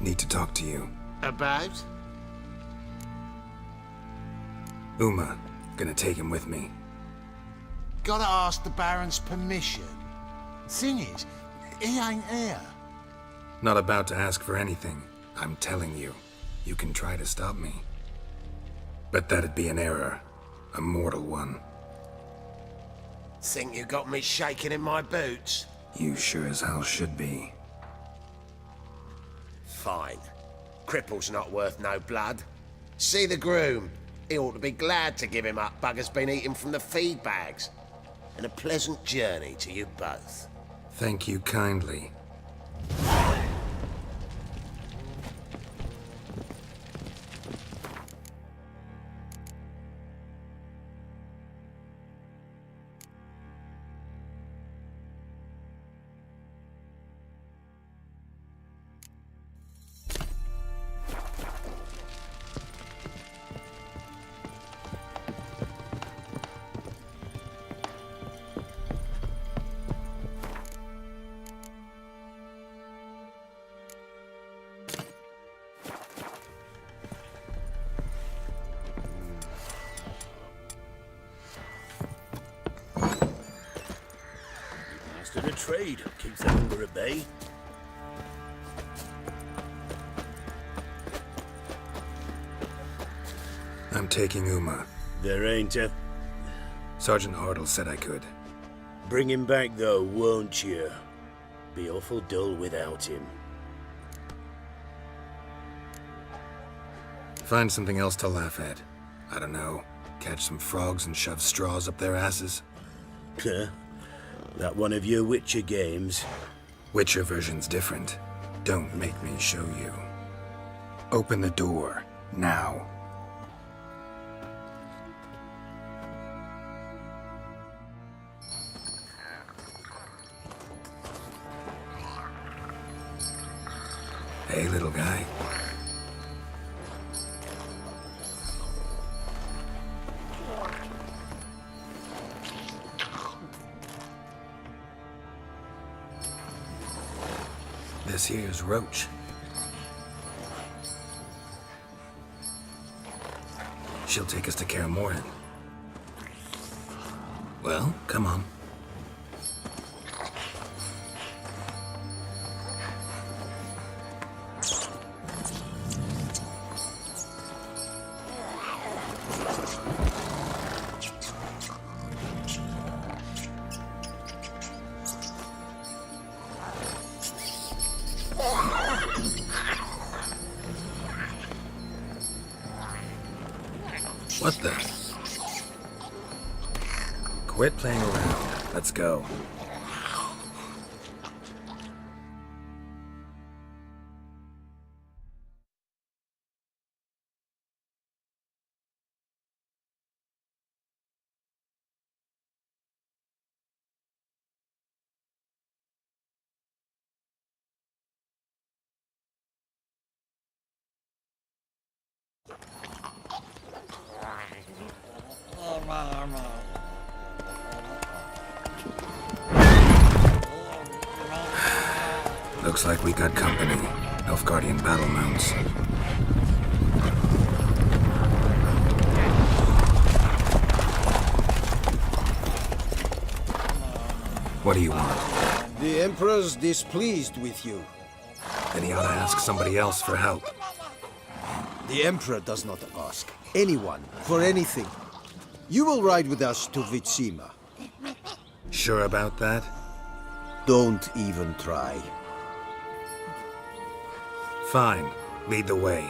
Need to talk to you. About? Uma. Gonna take him with me. Gotta ask the Baron's permission. Thing is, he ain't here. Not about to ask for anything. I'm telling you. You can try to stop me. But that'd be an error. A mortal one. Think you got me shaking in my boots? You sure as hell should be. Fine. Cripple's not worth no blood. See the groom. He ought to be glad to give him up. Bugger's been eating from the feed bags. And a pleasant journey to you both. Thank you kindly. Master of trade keeps the hunger at bay. I'm taking Uma. There ain't a... Sergeant Hartle said I could. Bring him back though, won't you? Be awful dull without him. Find something else to laugh at. I don't know. Catch some frogs and shove straws up their asses. Huh? That one of your Witcher games? Witcher version's different. Don't make me show you. Open the door. Now. Hey, little guy. This here's Roach. She'll take us to Kaer Morhen. Well, come on. What the? Quit playing around. Let's go. Looks like we got company. Nilfgaardian battle mounts. What do you want? The Emperor's displeased with you. Then he ought to ask somebody else for help. The Emperor does not ask anyone for anything. You will ride with us to Vitsima. Sure about that? Don't even try. Fine. Lead the way.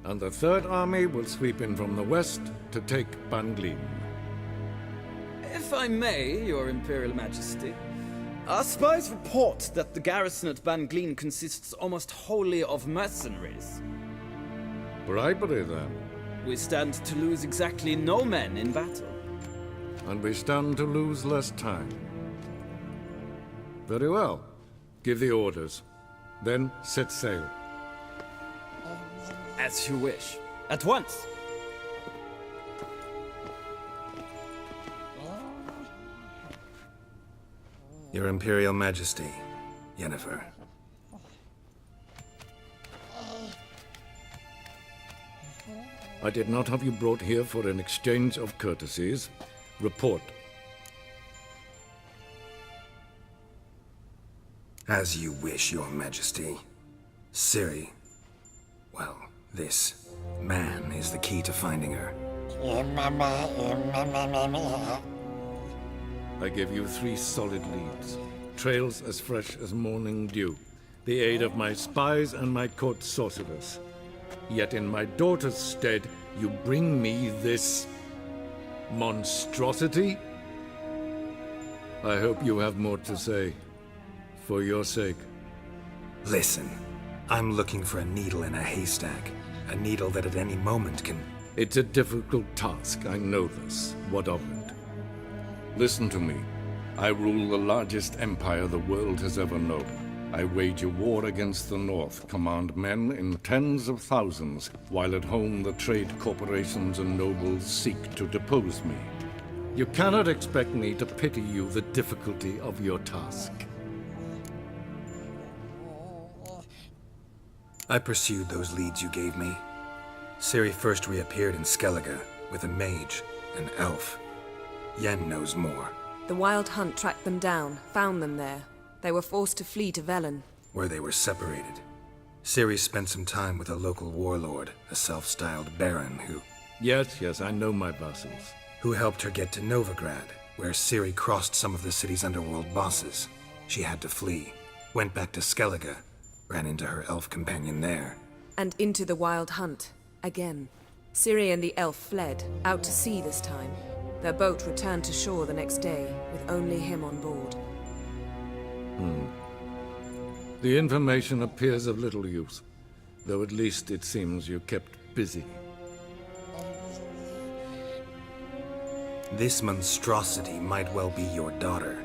And the Third Army will sweep in from the west to take Ban Gleam. If I may, Your Imperial Majesty, Our spies report that the garrison at Ban Glean consists almost wholly of mercenaries. Bribery, then. We stand to lose exactly no men in battle. And we stand to lose less time. Very well. Give the orders. Then set sail. As you wish. At once! Your Imperial Majesty, Yennefer. I did not have you brought here for an exchange of courtesies. Report. As you wish, Your Majesty. Ciri. Well, this man is the key to finding her. I give you 3 solid leads. Trails as fresh as morning dew. The aid of my spies and my court sorcerers. Yet in my daughter's stead, you bring me this monstrosity? I hope you have more to say. For your sake. Listen, I'm looking for a needle in a haystack. A needle that at any moment can... It's a difficult task, I know this. What of it? Listen to me. I rule the largest empire the world has ever known. I wage a war against the North, command men in tens of thousands, while at home the trade corporations and nobles seek to depose me. You cannot expect me to pity you the difficulty of your task. I pursued those leads you gave me. Ciri first reappeared in Skellige with a mage, an elf. Yen knows more. The Wild Hunt tracked them down, found them there. They were forced to flee to Velen. Where they were separated. Ciri spent some time with a local warlord, a self-styled baron Yes, I know my vassals. who helped her get to Novigrad, where Ciri crossed some of the city's underworld bosses. She had to flee, went back to Skellige, ran into her elf companion there. And into the Wild Hunt, again. Ciri and the elf fled, out to sea this time. Their boat returned to shore the next day, with only him on board. The information appears of little use, though at least it seems you kept busy. This monstrosity might well be your daughter.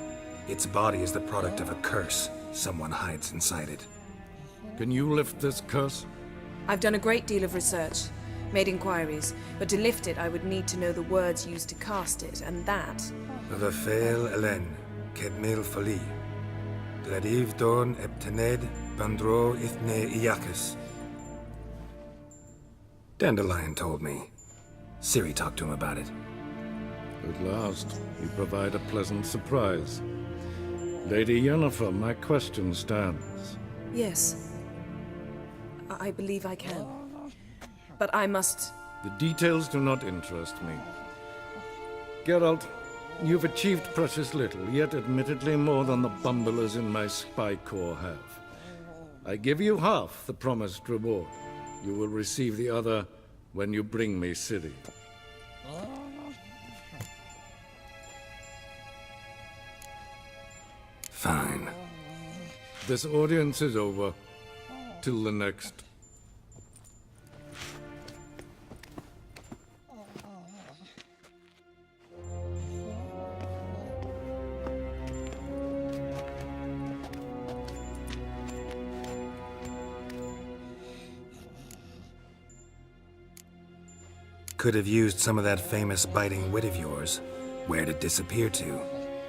Its body is the product of a curse. Someone hides inside it. Can you lift this curse? I've done a great deal of research, made inquiries, but to lift it I would need to know the words used to cast it, and that... Vafael Elen, Kedmil Fali. Gladiv Dorn Eptened Bandro Ithne Iakis. Dandelion told me. Ciri talked to him about it. At last, you provide a pleasant surprise. Lady Yennefer, my question stands. Yes. I believe I can. But I must... The details do not interest me. Geralt, you've achieved precious little, yet admittedly more than the bumblers in my spy corps have. I give you half the promised reward. You will receive the other when you bring me Ciri. Fine. This audience is over. Till the next. Could have used some of that famous biting wit of yours. Where'd it disappear to?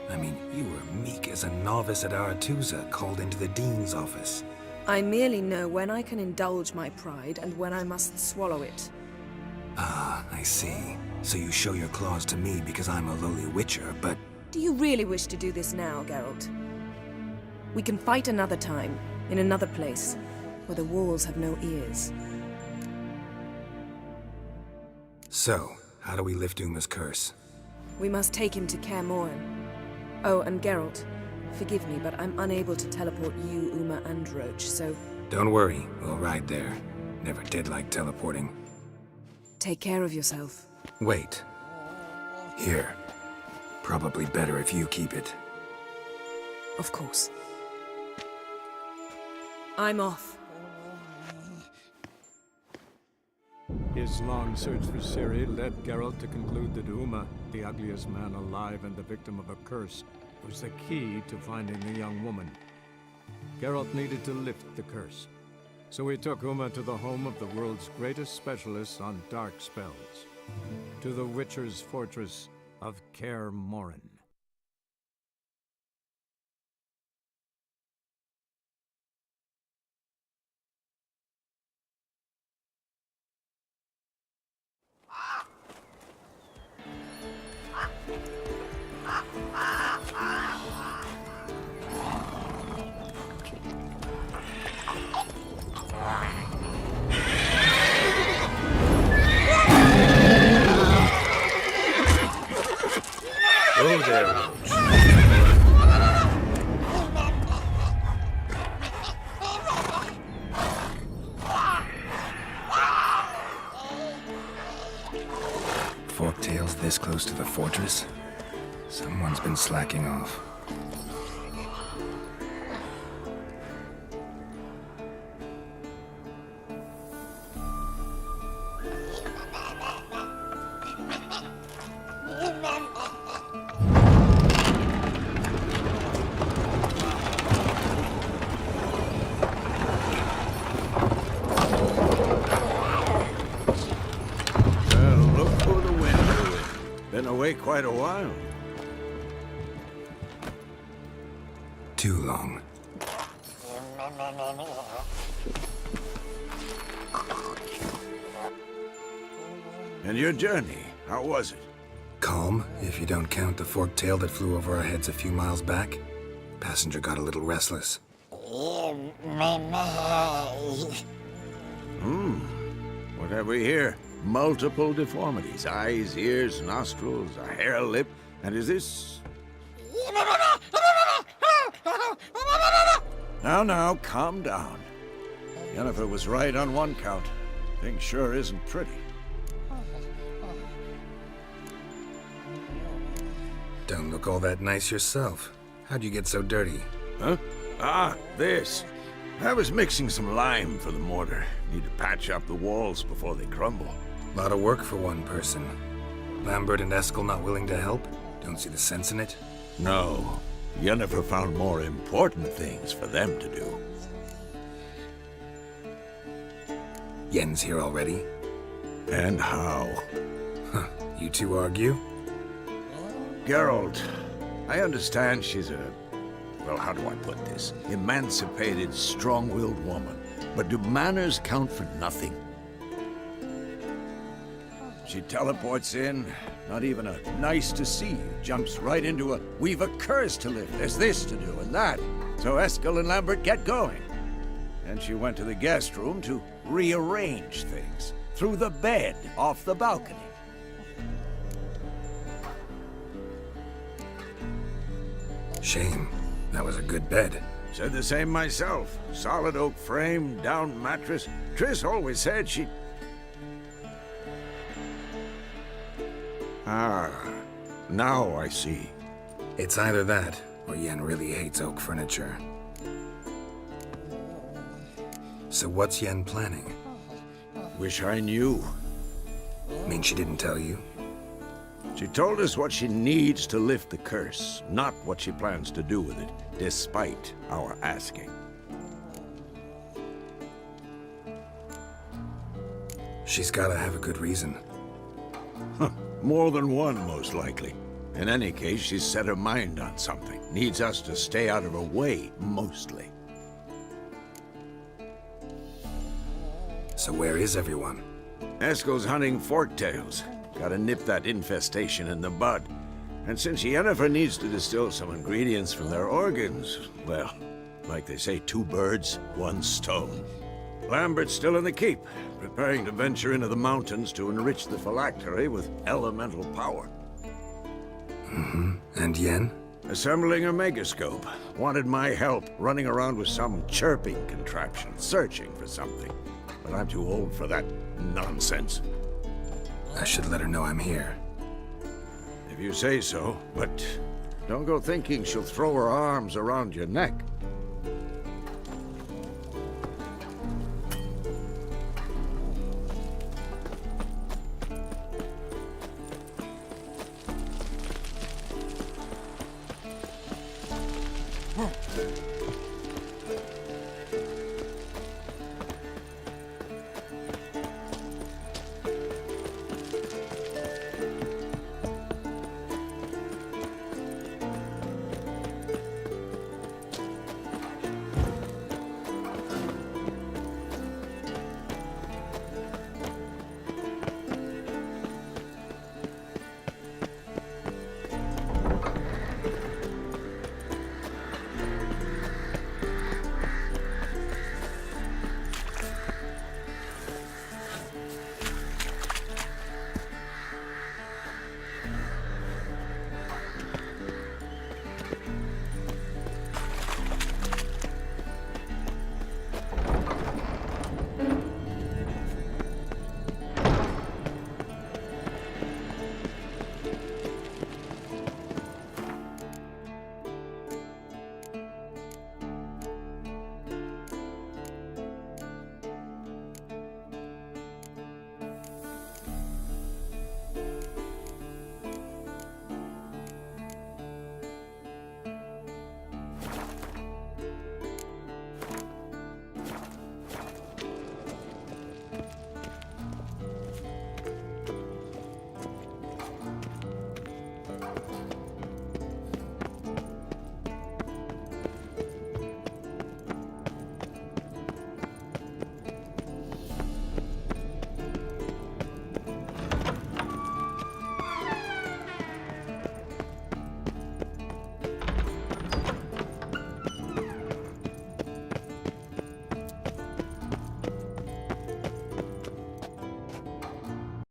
I mean, you were meek as a novice at Aretuza called into the Dean's office. I merely know when I can indulge my pride and when I must swallow it. Ah, I see. So you show your claws to me because I'm a lowly witcher, but... Do you really wish to do this now, Geralt? We can fight another time, in another place, where the walls have no ears. So, how do we lift Uma's curse? We must take him to Kaer Morhen. Oh, and Geralt, forgive me, but I'm unable to teleport you, Uma, and Roach, so... Don't worry, we'll ride there. Never did like teleporting. Take care of yourself. Wait. Here. Probably better if you keep it. Of course. I'm off. His long search for Ciri led Geralt to conclude that Uma, the ugliest man alive and the victim of a curse, was the key to finding the young woman. Geralt needed to lift the curse, so he took Uma to the home of the world's greatest specialists on dark spells, to the Witcher's fortress of Kaer Morhen. Oh, there, Roach. Forktails this close to the fortress? Someone's been slacking off. Well, look who the wind blew in. Been away quite a while. Too long. And your journey, how was it? Calm, if you don't count the forktail that flew over our heads a few miles back. Passenger got a little restless. What have we here? Multiple deformities. Eyes, ears, nostrils, a hair lip. And is this... Now, calm down. Yennefer was right on one count. Thing sure isn't pretty. Don't look all that nice yourself. How'd you get so dirty? Huh? Ah, this. I was mixing some lime for the mortar. Need to patch up the walls before they crumble. Lot of work for one person. Lambert and Eskel not willing to help? Don't see the sense in it? No. Yennefer found more important things for them to do. Yen's here already? And how? Huh. You two argue? Geralt, I understand she's a... well, how do I put this? Emancipated, strong-willed woman. But do manners count for nothing? She teleports in, not even a nice to see you, jumps right into a we've a curse to lift, there's this to do and that. So Eskel and Lambert get going. And she went to the guest room to rearrange things. Through the bed, off the balcony. Shame. That was a good bed. Said the same myself. Solid oak frame, down mattress. Triss always said she... Ah, now I see. It's either that, or Yen really hates oak furniture. So what's Yen planning? Wish I knew. Mean she didn't tell you? She told us what she needs to lift the curse, not what she plans to do with it, despite our asking. She's gotta have a good reason. More than one, most likely. In any case, she's set her mind on something. Needs us to stay out of her way, mostly. So where is everyone? Eskel's hunting forktails. Gotta nip that infestation in the bud. And since Yennefer needs to distill some ingredients from their organs, well, like they say, 2 birds, 1 stone. Lambert's still in the keep, preparing to venture into the mountains to enrich the phylactery with elemental power. And Yen? Assembling a megascope. Wanted my help running around with some chirping contraption, searching for something. But I'm too old for that nonsense. I should let her know I'm here. If you say so, but Don't go thinking she'll throw her arms around your neck.